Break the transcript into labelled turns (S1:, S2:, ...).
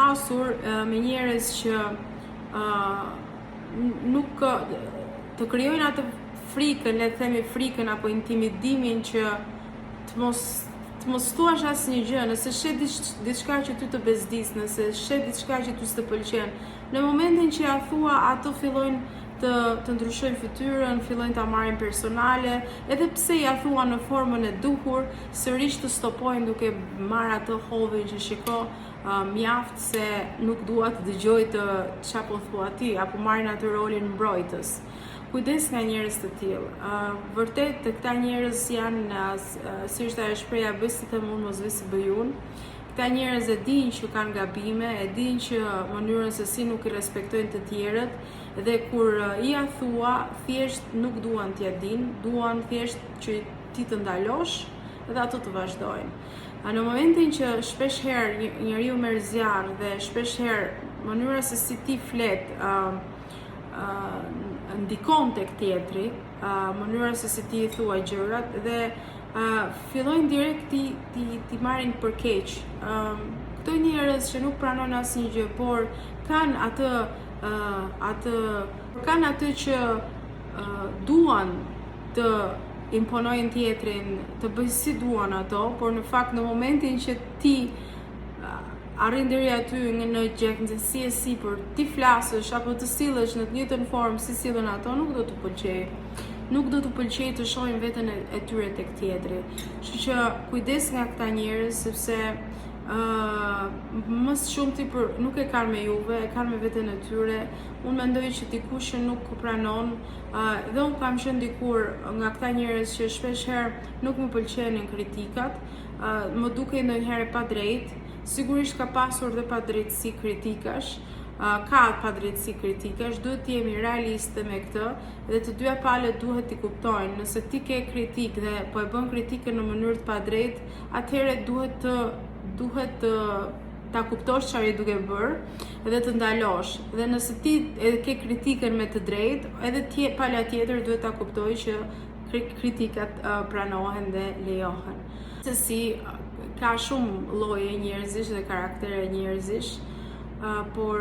S1: vrasur me njerëz që nuk të krijojnë atë frikën, le të themi frikën apo intimidimin që të mos thuash asnjë gjë, nëse shet diçka që ty të bezdis, nëse shet diçka që ty s'të pëlqen, në momentin që ja thua, ato fillojnë të ndryshojnë fytyrën, fillojnë ta marrin personale, edhe pse ja thua në formën e duhur, sërish të stopojnë duke marrë atë hovin që shiko, mjaft se nuk dua të dëgjoj të çfarë po thua ti, apo marrin atë rolin mbrojtës. Kujdes nga njerëz të tillë. Vërtet këta njerëz janë, si është ajo shpreha, bëj si të mund, mos vë si bëj unë. Këta njerëz e dinë që kanë gabime, e dinë që mënyrën se si nuk i respektojnë të tjerët, dhe kur i ja thua, thjesht nuk duan t'ja dinë, duan thjesht që ti të ndalosh dhe ato të vazhdojnë. Në momentin që shpesh herë njeriu merr zjarr dhe shpesh herë mënyra se si ti flet ndikon tek tjetri, mënyra se si ti i thua gjërat dhe fillojnë direkt ti marrin për keq. Këto njerëz që nuk pranojnë asnjë gjë, por kanë atë që duan të imponojnë tjetrin, të bëjnë si duan ato, por në fakt në momentin që ti arrin deri aty në gjendësi e sipër, ti flasësh apo të sillesh në të njëjtën formë si sillen ato, nuk do të pëlqej. Nuk do të pëlqej të shohin veten e tyre tek tjetri. Kështu që kujdes nga këta njerëz, sepse më shumë tipër nuk e kanë me juve, e kanë me veten e tyre. Unë mendoj që dikush që nuk pranon, dhe unë kam qenë dikur nga këta njerëz që shpesh herë nuk më pëlqenin kritikat, më dukej ndonjëherë pa drejt. Sigurisht ka pasur dhe padrejtësi kritikash, ka padrejtësi kritikash, duhet të jemi realiste me këtë dhe të dyja palët duhet t'i kuptojnë. Nëse ti ke kritik dhe po e bën kritikën në mënyrë të padrejtë, atëherë duhet ta kuptosh çfarë je duke bërë dhe të ndalosh. Dhe nëse ti ke kritikën me të drejtë, edhe pala tjetër duhet ta kuptojë që kritikat pranohen dhe lejohen. Se si ka shumë lloje njerëzish dhe karaktere njerëzish, por